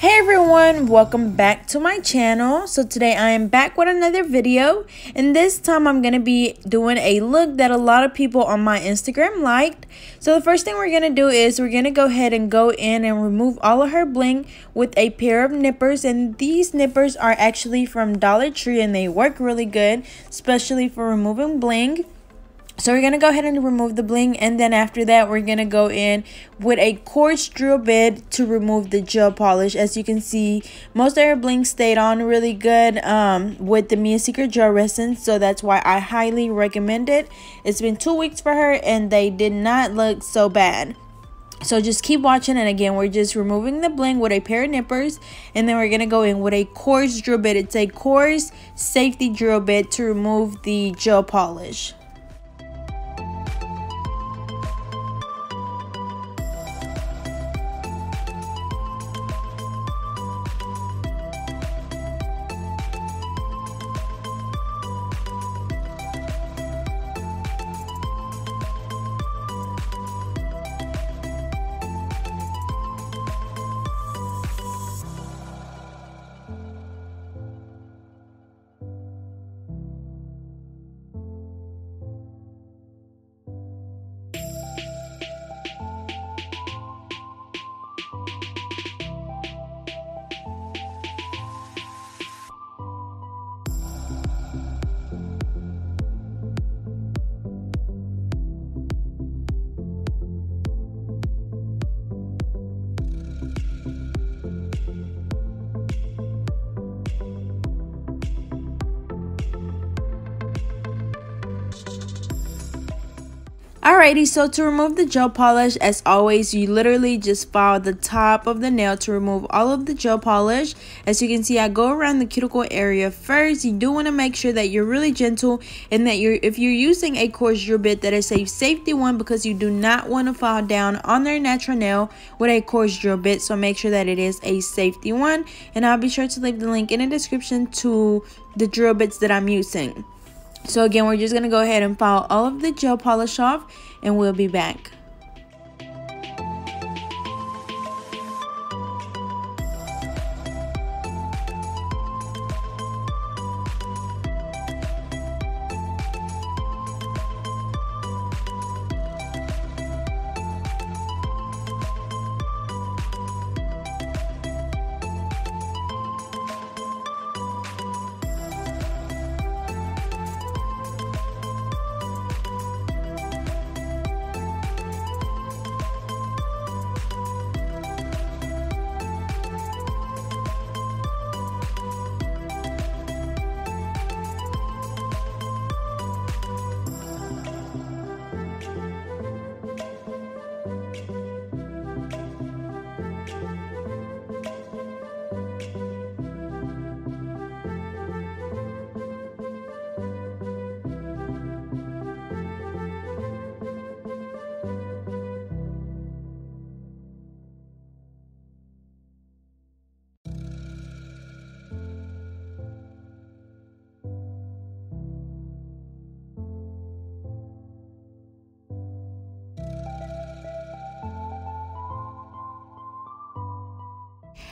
Hey everyone, welcome back to my channel. So today I am back with another video, and this time I'm going to be doing a look that a lot of people on my Instagram liked. So the first thing we're going to do is we're going to go ahead and go in and remove all of her bling with a pair of nippers, and these nippers are actually from Dollar Tree and they work really good, especially for removing bling. So we're going to go ahead and remove the bling, and then after that we're going to go in with a quartz drill bit to remove the gel polish. As you can see, most of her bling stayed on really good with the Mia Secret gel resin, so that's why I highly recommend it. It's been 2 weeks for her and they did not look so bad. So just keep watching, and again we're just removing the bling with a pair of nippers, and then we're going to go in with a quartz drill bit. It's a quartz safety drill bit to remove the gel polish. Alrighty, so to remove the gel polish, as always, you literally just file the top of the nail to remove all of the gel polish. As you can see, I go around the cuticle area first. You do want to make sure that you're really gentle, and that if you're using a quartz drill bit, that is a safety one, because you do not want to file down on their natural nail with a quartz drill bit. So make sure that it is a safety one, and I'll be sure to leave the link in the description to the drill bits that I'm using. So again, we're just going to go ahead and file all of the gel polish off, and we'll be back.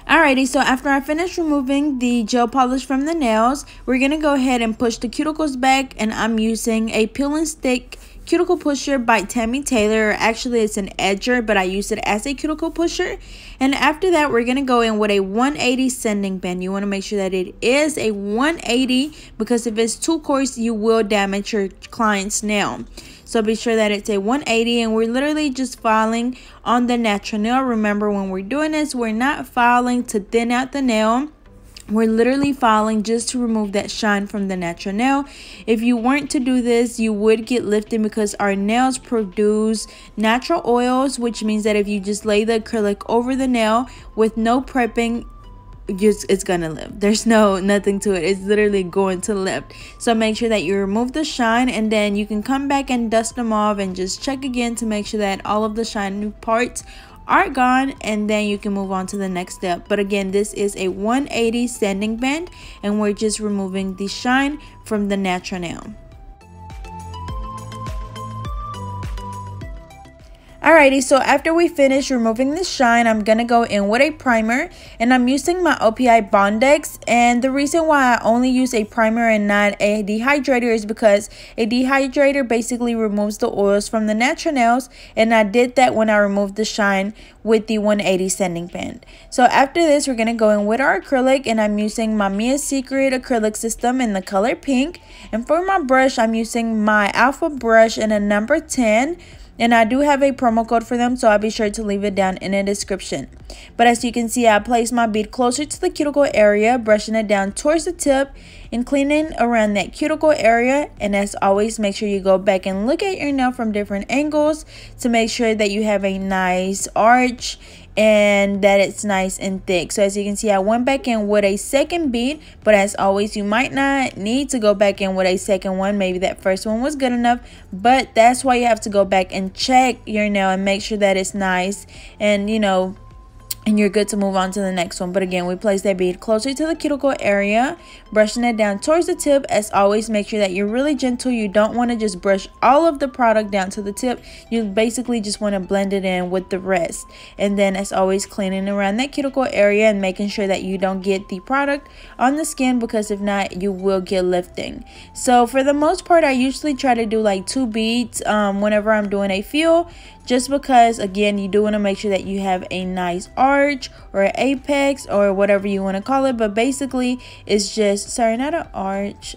Alrighty, so after I finish removing the gel polish from the nails, we're going to go ahead and push the cuticles back, and I'm using a peel and stick cuticle pusher by Tammy Taylor. Actually, it's an edger, but I use it as a cuticle pusher. And after that, we're going to go in with a 180 sanding band. You want to make sure that it is a 180, because if it's too coarse, you will damage your client's nail. So be sure that it's a 180, and we're literally just filing on the natural nail. Remember, when we're doing this, we're not filing to thin out the nail. We're literally filing just to remove that shine from the natural nail. If you weren't to do this, you would get lifting, because our nails produce natural oils, which means that if you just lay the acrylic over the nail with no prepping, it's gonna lift. There's nothing to it. It's literally going to lift. So make sure that you remove the shine, and then you can come back and dust them off and just check again to make sure that all of the shiny parts are gone, and then you can move on to the next step. But again, this is a 180 sanding band, and we're just removing the shine from the natural nail. Alrighty, so after we finish removing the shine, I'm going to go in with a primer, and I'm using my OPI Bondex. And the reason why I only use a primer and not a dehydrator is because a dehydrator basically removes the oils from the natural nails, and I did that when I removed the shine with the 180 sanding pen. So after this, we're going to go in with our acrylic, and I'm using my Mia Secret acrylic system in the color pink. And for my brush, I'm using my Alpha brush in a number 10. And I do have a promo code for them, so I'll be sure to leave it down in the description. But as you can see, I placed my bead closer to the cuticle area, brushing it down towards the tip and cleaning around that cuticle area. And as always, make sure you go back and look at your nail from different angles to make sure that you have a nice arch and that it's nice and thick. So as you can see, I went back in with a second bead, but as always, you might not need to go back in with a second one. Maybe that first one was good enough, but that's why you have to go back and check your nail and make sure that it's nice and, you know, and you're good to move on to the next one. But again, we place that bead closer to the cuticle area, brushing it down towards the tip. As always, make sure that you're really gentle. You don't want to just brush all of the product down to the tip. You basically just want to blend it in with the rest. And then as always, cleaning around that cuticle area and making sure that you don't get the product on the skin, because if not, you will get lifting. So for the most part, I usually try to do like 2 beads whenever I'm doing a feel, just because again, you do want to make sure that you have a nice arch or an apex or whatever you want to call it. But basically, it's just, sorry, not an arch.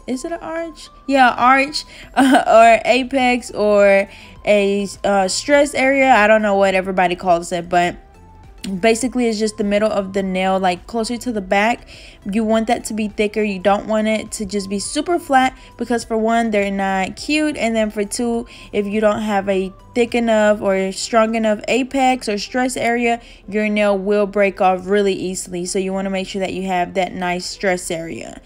Is it an arch? Yeah, arch or apex or a stress area. I don't know what everybody calls it, but basically it's just the middle of the nail, like closer to the back. You want that to be thicker. You don't want it to just be super flat, because for one, they're not cute, and then for two, if you don't have a thick enough or strong enough apex or stress area, your nail will break off really easily. So you want to make sure that you have that nice stress area.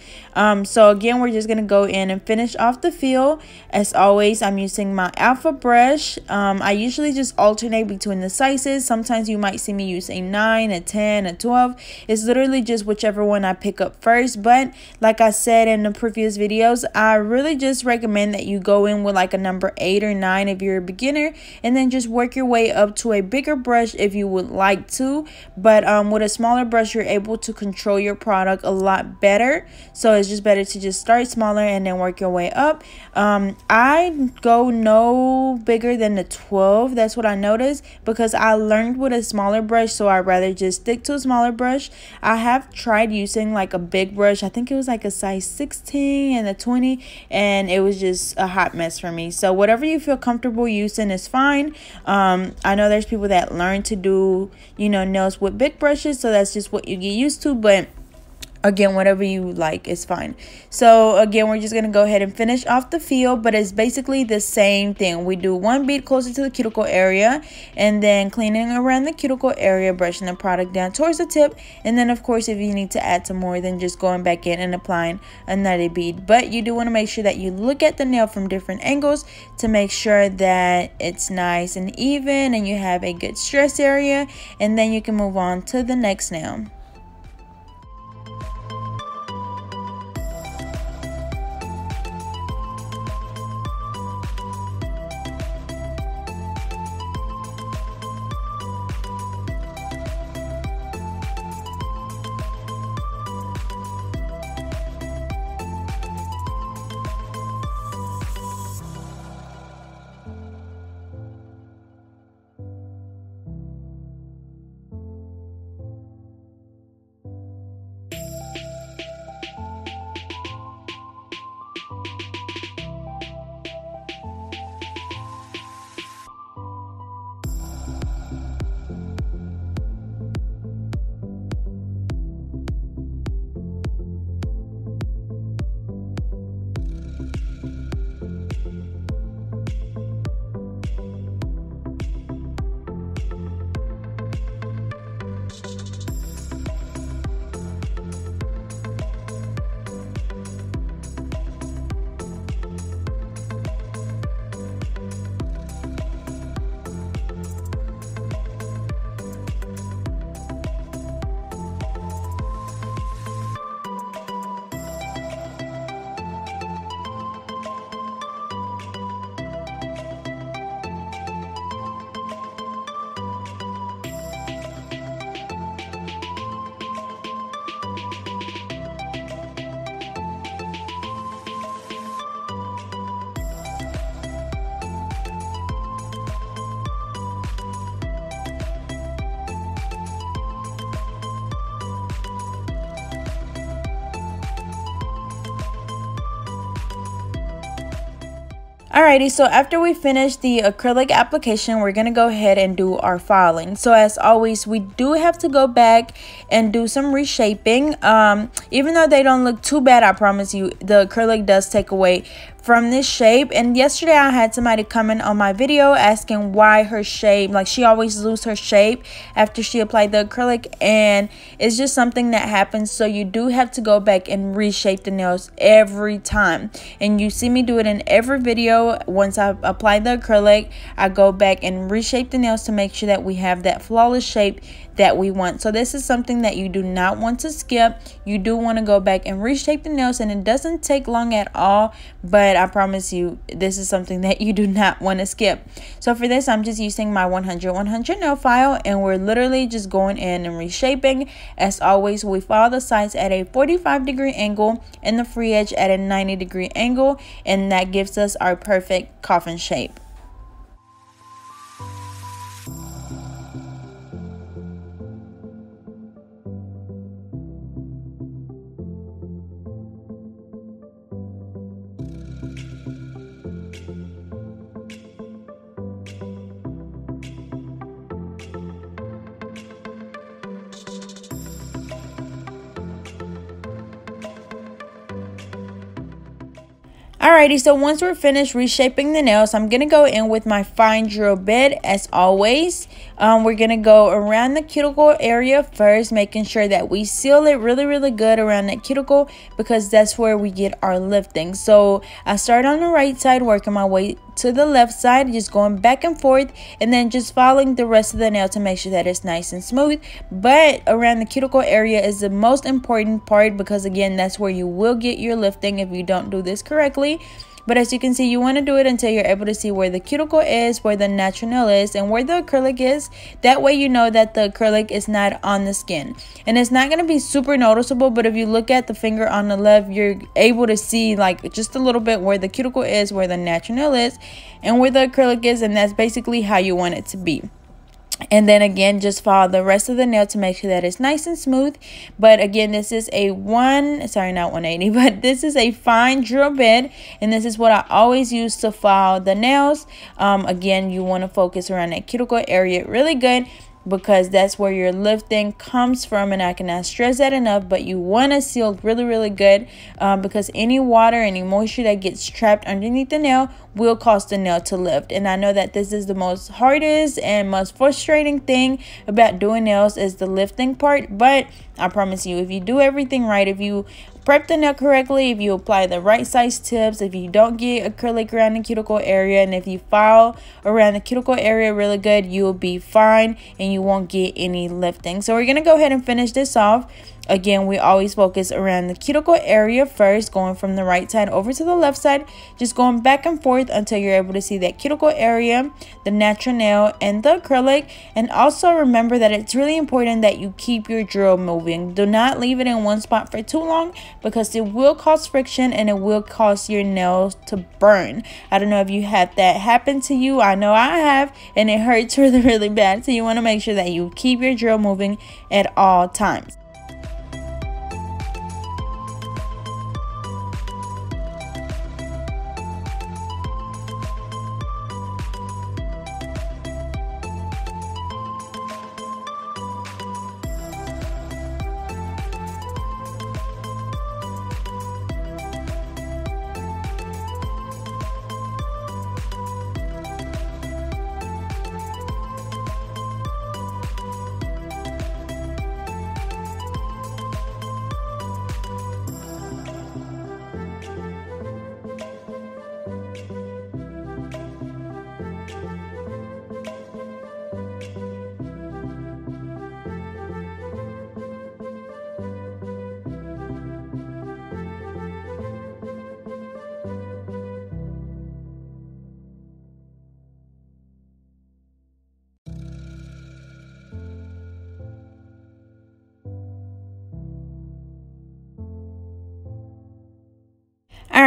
So again, we're just going to go in and finish off the feel. As always, I'm using my Alpha brush. I usually just alternate between the sizes. Sometimes you might see me use a 9, a 10, a 12. It's literally just whichever one I pick up first. But like I said in the previous videos, I really just recommend that you go in with like a number 8 or 9 if you're a beginner, and then just work your way up to a bigger brush if you would like to. But with a smaller brush, you're able to control your product a lot better. So it's just better to just start smaller and then work your way up. I go no bigger than the 12. That's what I noticed, because I learned with a smaller brush, so I'd rather just stick to a smaller brush. I have tried using like a big brush. I think it was like a size 16 and a 20, and it was just a hot mess for me. So whatever you feel comfortable using is fine. I know there's people that learn to do, you know, nails with big brushes, so that's just what you get used to. But again, whatever you like is fine. So again, we're just going to go ahead and finish off the feel, but it's basically the same thing. We do 1 bead closer to the cuticle area, and then cleaning around the cuticle area, brushing the product down towards the tip. And then of course, if you need to add some more, then just going back in and applying another bead. But you do want to make sure that you look at the nail from different angles to make sure that it's nice and even and you have a good stress area, and then you can move on to the next nail. Alrighty, so after we finish the acrylic application, we're going to go ahead and do our filing. So as always, we do have to go back and do some reshaping. Even though they don't look too bad, I promise you, the acrylic does take away from this shape. And yesterday I had somebody comment on my video asking why her shape, like she always loses her shape after she applied the acrylic, and it's just something that happens. So you do have to go back and reshape the nails every time, and you see me do it in every video. Once I apply the acrylic, I go back and reshape the nails to make sure that we have that flawless shape that we want. So this is something that you do not want to skip. You do want to go back and reshape the nails, and it doesn't take long at all, but I promise you this is something that you do not want to skip. So for this, I'm just using my 100 nail file, and we're literally just going in and reshaping. As always, we file the sides at a 45-degree angle and the free edge at a 90-degree angle, and that gives us our perfect coffin shape. Alrighty, so once we're finished reshaping the nails, I'm going to go in with my fine drill bit as always. We're going to go around the cuticle area first, making sure that we seal it really good around that cuticle, because that's where we get our lifting. So I start on the right side, working my way to the left side, just going back and forth, and then just following the rest of the nail to make sure that it's nice and smooth. But around the cuticle area is the most important part, because again, that's where you will get your lifting if you don't do this correctly. But as you can see, you want to do it until you're able to see where the cuticle is, where the natural nail is, and where the acrylic is. That way you know that the acrylic is not on the skin. And it's not going to be super noticeable, but if you look at the finger on the left, you're able to see like just a little bit where the cuticle is, where the natural nail is, and where the acrylic is, and that's basically how you want it to be. And then again, just follow the rest of the nail to make sure that it's nice and smooth. But again, this is a not 180, but this is a fine drill bit, and this is what I always use to file the nails. Again, you want to focus around that cuticle area really good, because that's where your lifting comes from, and I cannot stress that enough. But you want to seal really good, because any water, any moisture that gets trapped underneath the nail will cause the nail to lift. And I know that this is the most hardest and most frustrating thing about doing nails, is the lifting part. But I promise you, if you do everything right, if you prep the nail correctly, if you apply the right size tips, if you don't get acrylic around the cuticle area, and if you file around the cuticle area really good, you'll be fine and you won't get any lifting. So we're going to go ahead and finish this off. Again, we always focus around the cuticle area first, going from the right side over to the left side, just going back and forth until you're able to see that cuticle area, the natural nail, and the acrylic. And also remember that it's really important that you keep your drill moving. Do not leave it in one spot for too long, because it will cause friction and it will cause your nails to burn. I don't know if you had that happen to you. I know I have, and it hurts really bad. So you want to make sure that you keep your drill moving at all times.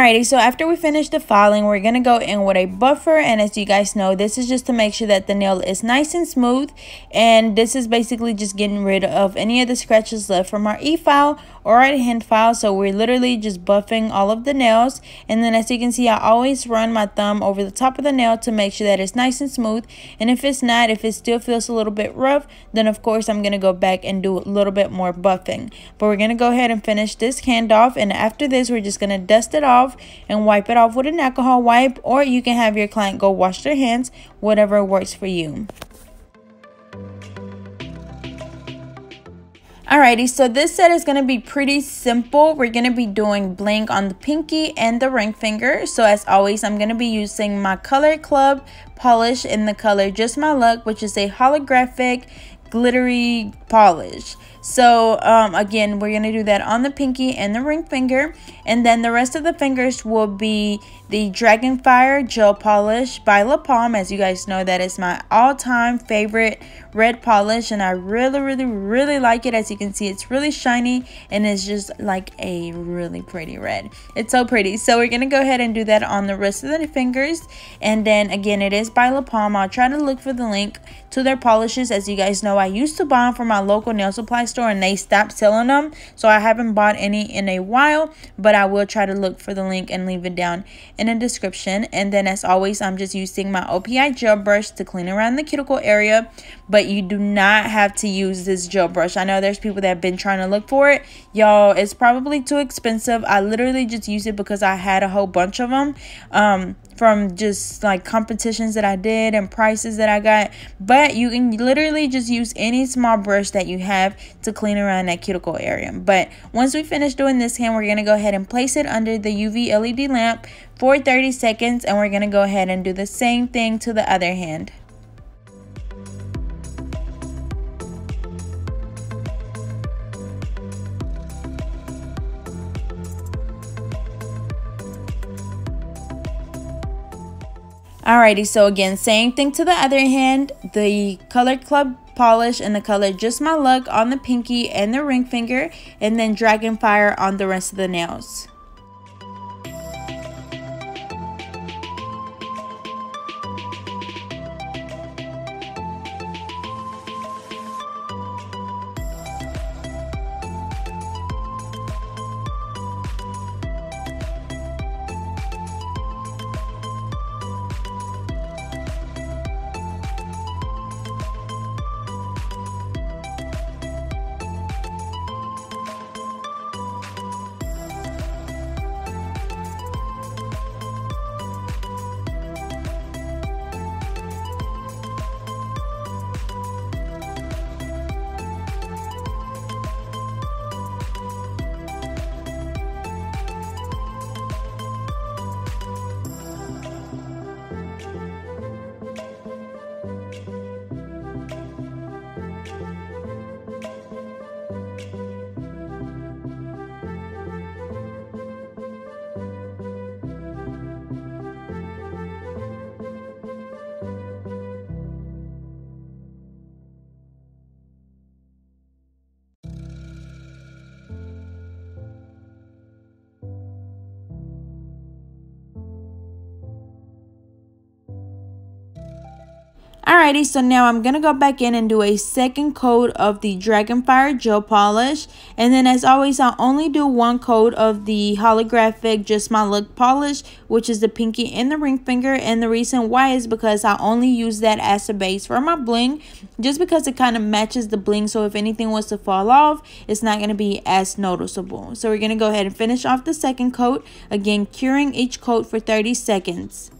Alrighty, so after we finish the filing, we're going to go in with a buffer, and as you guys know, this is just to make sure that the nail is nice and smooth, and this is basically just getting rid of any of the scratches left from our e-file or our hand file. So we're literally just buffing all of the nails, and then as you can see, I always run my thumb over the top of the nail to make sure that it's nice and smooth, and if it's not, if it still feels a little bit rough, then of course I'm going to go back and do a little bit more buffing. But we're going to go ahead and finish this hand off, and after this we're just going to dust it off and wipe it off with an alcohol wipe, or you can have your client go wash their hands, whatever works for you. Alrighty, so this set is going to be pretty simple. We're going to be doing bling on the pinky and the ring finger. So as always, I'm going to be using my Color Club polish in the color Just My Luck, which is a holographic glittery polish. So again, we're going to do that on the pinky and the ring finger, and then the rest of the fingers will be the Dragonfire gel polish by La Palm. As you guys know, that is my all-time favorite red polish, and I really like it. As you can see, it's really shiny and it's just like a really pretty red. It's so pretty. So we're gonna go ahead and do that on the rest of the fingers, and then again, it is by La Palm. I'll try to look for the link to their polishes. As you guys know, I used to buy them from my local nail supply store and they stopped selling them, so I haven't bought any in a while, but I will try to look for the link and leave it down in the description. And then as always, I'm just using my OPI gel brush to clean around the cuticle area, but you do not have to use this gel brush. I know there's people that have been trying to look for it. Y'all, it's probably too expensive. I literally just use it because I had a whole bunch of them from just like competitions that I did and prices that I got. But you can literally just use any small brush that you have to clean around that cuticle area. But once we finish doing this hand, we're going to go ahead and place it under the UV LED lamp for 30 seconds, and we're going to go ahead and do the same thing to the other hand. Alrighty, so again, same thing to the other hand. The Color Club polish and the color Just My Luck on the pinky and the ring finger, and then Dragonfire on the rest of the nails. Alrighty, so now I'm going to go back in and do a second coat of the Dragonfire gel polish. And then as always, I'll only do one coat of the holographic Just My Look polish, which is the pinky and the ring finger. And the reason why is because I only use that as a base for my bling, just because it kind of matches the bling. So if anything was to fall off, it's not going to be as noticeable. So we're going to go ahead and finish off the second coat, again curing each coat for 30 seconds.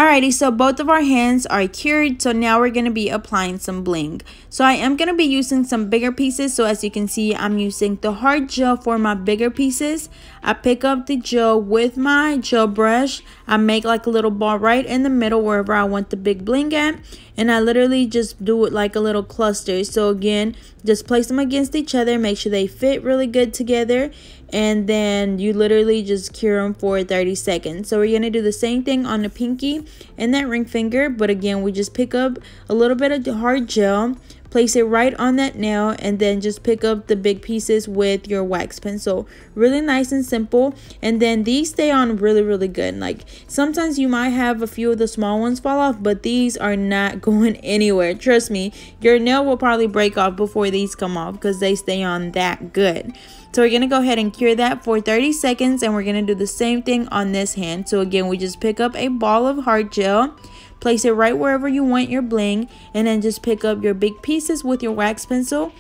Alrighty, so both of our hands are cured, so now we're going to be applying some bling. So I am going to be using some bigger pieces, so as you can see, I'm using the hard gel for my bigger pieces. I pick up the gel with my gel brush. I make like a little ball right in the middle wherever I want the big bling at, and I literally just do it like a little cluster. So again, just place them against each other, make sure they fit really good together, and then you literally just cure them for 30 seconds. So we're going to do the same thing on the pinky and that ring finger, but again, we just pick up a little bit of the hard gel, place it right on that nail, and then just pick up the big pieces with your wax pencil. Really nice and simple. And then these stay on really good. Like sometimes you might have a few of the small ones fall off, but these are not going anywhere. Trust me, your nail will probably break off before these come off because they stay on that good. So we're going to go ahead and cure that for 30 seconds, and we're going to do the same thing on this hand. So again, we just pick up a ball of hard gel, place it right wherever you want your bling, and then just pick up your big pieces with your wax pencil.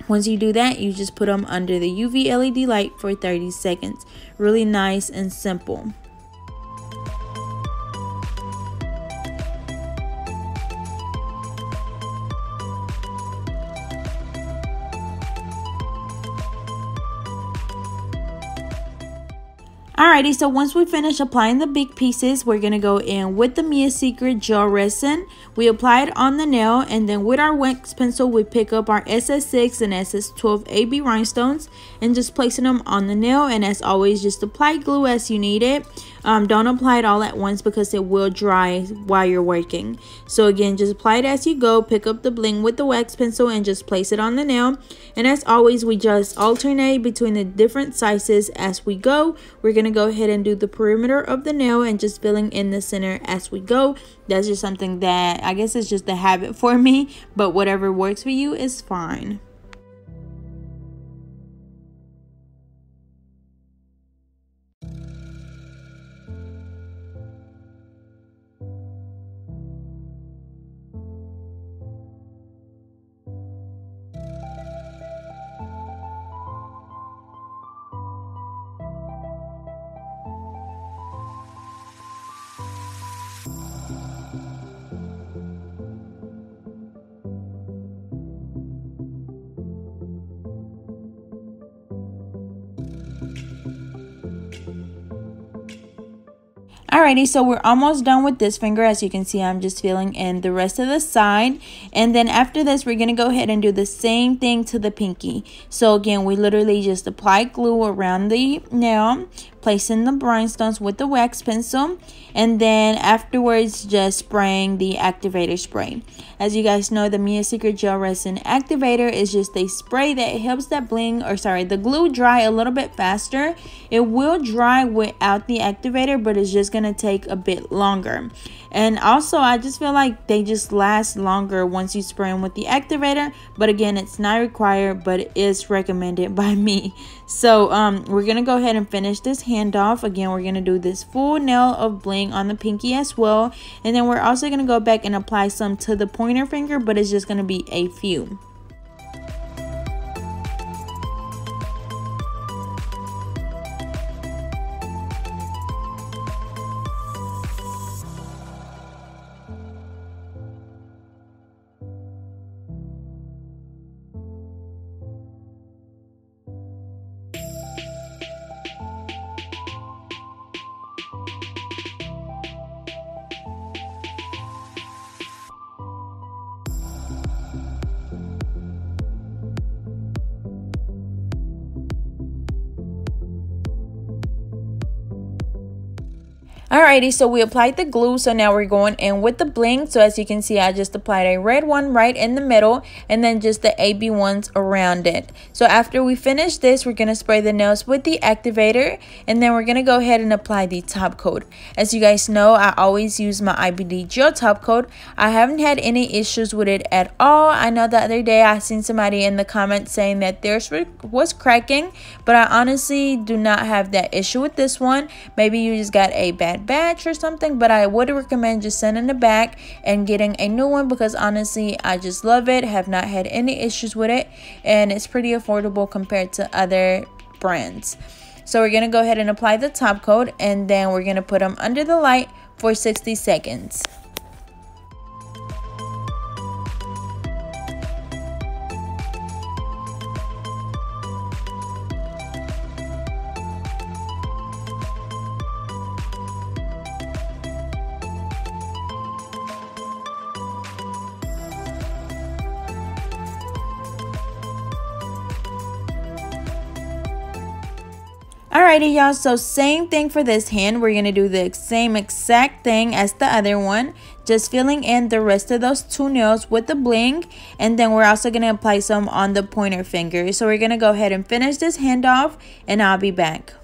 Once you do that, you just put them under the UV LED light for 30 seconds. Really nice and simple. Alrighty, so once we finish applying the big pieces, we're going to go in with the Mia Secret gel resin. We apply it on the nail, and then with our wax pencil, we pick up our SS6 and SS12 AB rhinestones and just placing them on the nail. And as always, just apply glue as you need it. Don't apply it all at once because it will dry while you're working. So again, just apply it as you go. Pick up the bling with the wax pencil and just place it on the nail. And as always, we just alternate between the different sizes as we go. We're going to go ahead and do the perimeter of the nail and just filling in the center as we go. That's just something that I guess it's just a habit for me, but whatever works for you is fine. Alrighty, so we're almost done with this finger. As you can see, I'm just filling in the rest of the side. And then after this, we're going to go ahead and do the same thing to the pinky. So again, we literally just apply glue around the nail, placing the rhinestones with the wax pencil, and then afterwards just spraying the activator spray. As you guys know, the Mia Secret Gel Resin Activator is just a spray that helps that the glue dry a little bit faster. It will dry without the activator, but it's just gonna take a bit longer. And also, I just feel like they just last longer once you spray them with the activator. But again, it's not required, but it is recommended by me. So we're gonna go ahead and finish this hand off. Again, we're gonna do this full nail of bling on the pinky as well, and then we're also gonna go back and apply some to the pointer finger, but it's just gonna be a few. Alrighty, so we applied the glue, so now we're going in with the bling. So as you can see, I just applied a red one right in the middle and then just the AB ones around it. So after we finish this, we're going to spray the nails with the activator, and then we're going to go ahead and apply the top coat. As you guys know, I always use my IBD gel top coat. I haven't had any issues with it at all. I know the other day I seen somebody in the comments saying that theirs was cracking, but I honestly do not have that issue with this one. Maybe you just got a bad batch or something, but I would recommend just sending it back and getting a new one, because honestly I just love it, have not had any issues with it, and it's pretty affordable compared to other brands. So we're going to go ahead and apply the top coat, and then we're going to put them under the light for 60 seconds. Alrighty y'all, so same thing for this hand. We're gonna do the same exact thing as the other one, just filling in the rest of those 2 nails with the bling, and then we're also gonna apply some on the pointer finger. So we're gonna go ahead and finish this hand off, and I'll be back.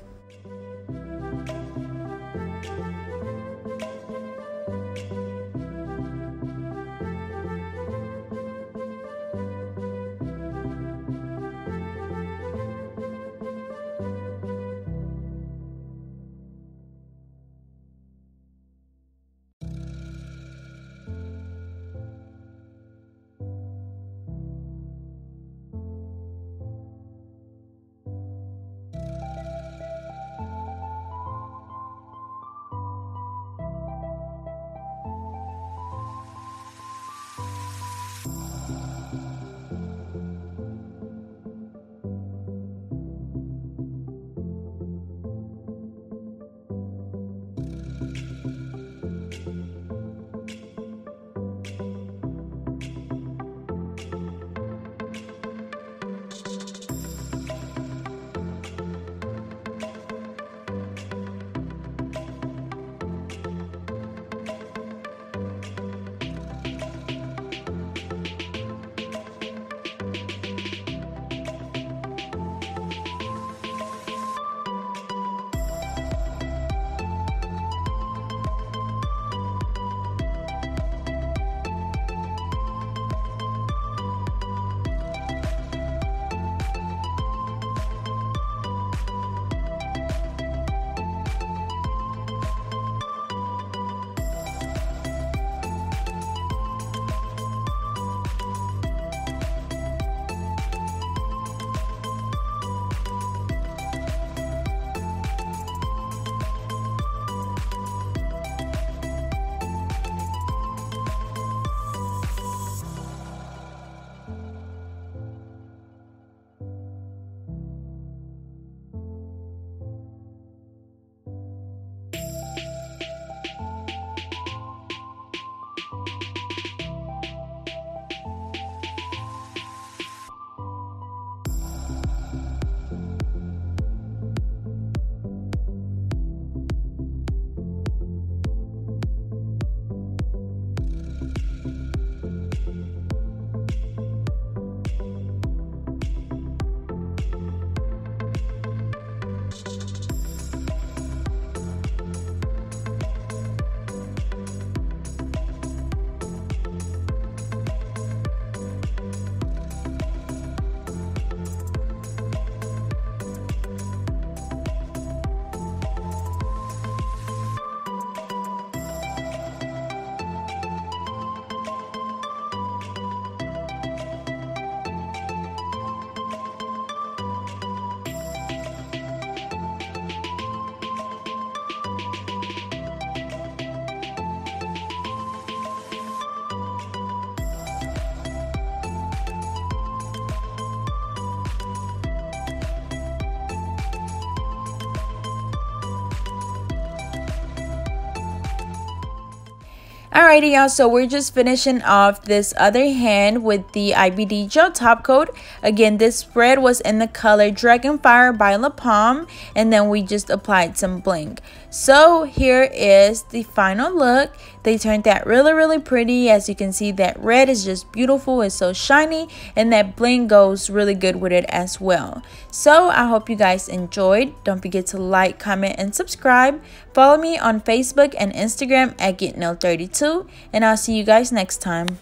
Alrighty y'all, so we're just finishing off this other hand with the IBD gel top coat. Again, this spread was in the color Dragonfire by La Palme, and then we just applied some bling. So here is the final look. They turned out really pretty. As you can see, that red is just beautiful. It's so shiny, and that bling goes really good with it as well. So I hope you guys enjoyed. Don't forget to like, comment, and subscribe. Follow me on Facebook and Instagram at GetNailed32, and I'll see you guys next time.